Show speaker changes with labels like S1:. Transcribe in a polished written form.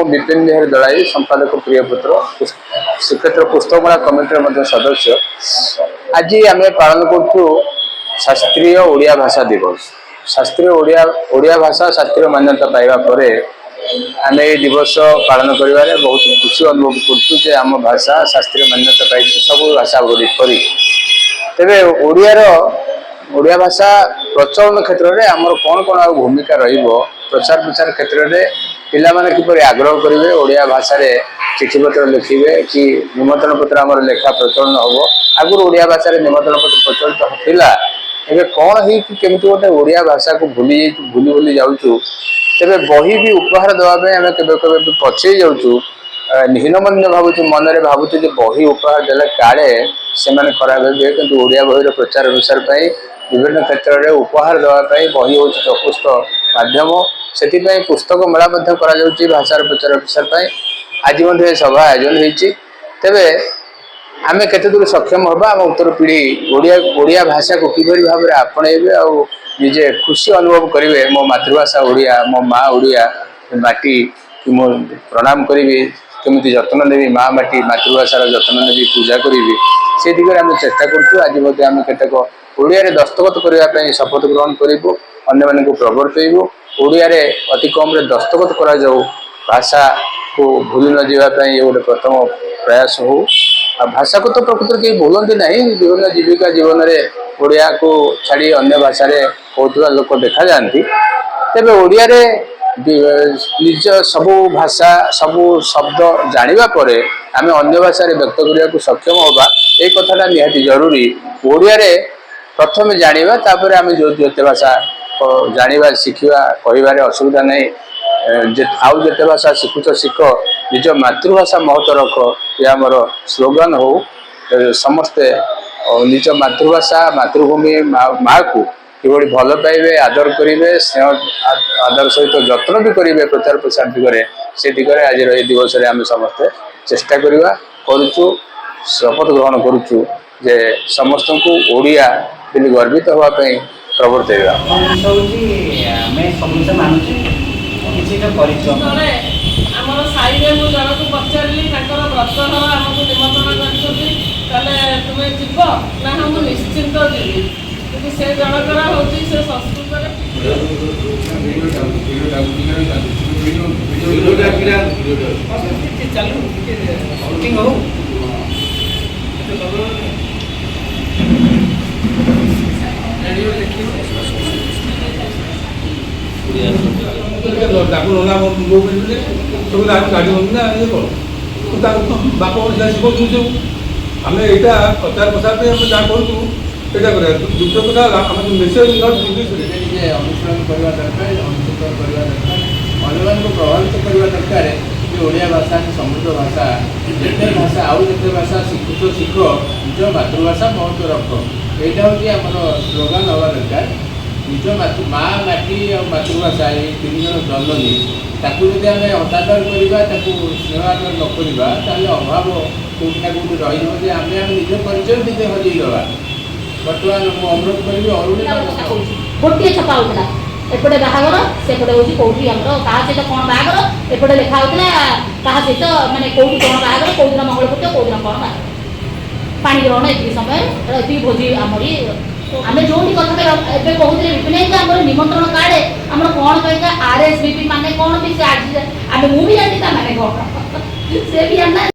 S1: विपिन बिहारी दलाई संपादक प्रियपुत्र श्रीक्षेत्र पुस्तकमेला कमिटी सदस्य। आज आम पालन करूँ शास्त्रीय ओडिया भाषा दिवस। शास्त्रीय ओडिया भाषा शास्त्रीय मान्यता पाइबा पर आम ये दिवस पालन कर बहुत खुशी अनुभव आम भाषा शास्त्रीय मान्यता पाई सब भाषा पर तेरे ओडिया भाषा प्रचलन क्षेत्र में आमर कौन कौन भूमिका प्रचार प्रचार क्षेत्र में पिला माने किपरि आग्रह करेंगे ओडिया भाषा रे चिठी पत्र लिखे कि निमंत्रण पत्र आमर लेखा प्रचलन हम आगुरी ओडिया भाषा रे निमंत्रण पत्र प्रचलित थिला एबे कौन है कि केमती गोटे ओडिया भाषा को भूली भूली जाऊँ तेरे बही भी उपहार देवाई आम के पछे जाऊँ हीनमन्य भावुँ मन में भावुँ बही उपहार देले काले से खराब हे कि ओडिया बही प्रचार प्रसार विभिन्न क्षेत्र में उपहार देवाई बही हूँ प्रकृष्ट माध्यम से पुस्तक मेला भाषार प्रचार प्रसार आज सभा आयोजन होती तेरे आम केते दूर सक्षम हवा आम उत्तर पीढ़ी ओडिया भाषा को किभली भाव में आपणेबे आ निजे खुशी अनुभव करेंगे मो मातृभाषा ओडिया मो माँ ओडिया माटी कि मो प्रणाम करी केमी जत्न नेबी माँ माटी मातृभाषार जत्न नेबी पूजा करी से दिगरे आम चेष्टा करूँ। आज आम केतेक ओडिया रे दस्तखत करने शपथ ग्रहण करूँ अन्य मानक प्रवर्तइबू ओडिया रे अति कम रे दस्तखत करा जाऊ भाषा को भूली न जावाई ये गोटे प्रथम प्रयास हो। भाषा को तो प्रकृति कहीं भूलती ना विभिन्न जीविका जीवन में ओडिया को छाड़ी अन्य भाषा कहता लोक देखा जाती तेरे ओडिया रे निज सबू भाषा सबू शब्द जानिबा परे आमे अन्य भाषा रे व्यक्त करिया को सक्षम होबा ए कथाटा निहाती जरूरी। ओडिया रे प्रथम जानिबा तापर आमे जो जेते भाषा जानिबा शिखिबा कहिबारे असुविधा नहीं आउ जेते भाषा शिखुच शिख निज मातृभाषा महत्व रख ये आमर स्लोगान हो समस्ते निज मातृभाषा मातृभूमि माँ को किभली भल पाइबे आदर करेंगे स्नेह आदर सहित जत्न भी करेंगे प्रचार प्रसार दिगरे से दिगरे आज ये दिवस रे आम समस्ते चेष्टा करवा करुचु शपथ ग्रहण करुचु जे समस्त को ओडिया बोली गर्वित होगापी प्रवर्तवा
S2: निश्चिंत जी से जनकर हूँ से संस्कृत
S3: बाप शिखु आम यहाँ प्रचार प्रसार जहाँ करूँ এটা করে দুটো কথা আমাদের মেসেজ নিজে
S4: অনুসরণ করা দরকার অনুসরণ করা দরকার ଅନ୍ୟମାନଙ୍କୁ ପ୍ରଭାବିତ କରିବା ଦରକାର ଯେ ଓଡ଼ିଆ ଭାଷା ସମୃଦ୍ଧ ଭାଷା ଯେତେ ଭାଷା ଆଉ ଯେତେ ଭାଷା ଶିଖୁଛ ଶିଖ ନିଜ ମାତୃଭାଷା ମହତ୍ଵ ରଖ ଏଇଟା ହେଉଛି ଆମର ସ୍ଲୋଗାନ ହେବା ଦରକାର। ନିଜ ମାଆ ମାଟି ଆଉ ମାତୃଭାଷା ଏଇ ତିନି ଜଣ ଜନନୀ ତାକୁ ଯଦି ଆମେ ଅନାଦର କରିବା ତାକୁ ସ୍ନେହ ଆଦର ନ କରିବା ତାହେଲେ ଅଭାବ କେଉଁଠି ନା କେଉଁଠି ରହିଯିବ ଯେ ଆମେ ନିଜ ପରିଚୟ ନିଜେ ହଜେଇଦେବା। बर्तमान अनुरोध करी अरुणी
S5: गोटे छपा होता एपटे बाहागर सेपटे हूँ कौटी आम क्या सहित कौन बाहागर एपटे लिखा होता क्या सहित मानने कौटी कौन बाहागर कौ दिन मंगलपूर्त कौ दिन कौन बाहागर पानी ग्रहण ये समय ये भोजी आमरी आम जो कथा कहते विपिन आम निमंत्रण कार्ड आम कौन कह RSVP मान कौन भी आज आम मुझे जानती माने कौन से भी जानना।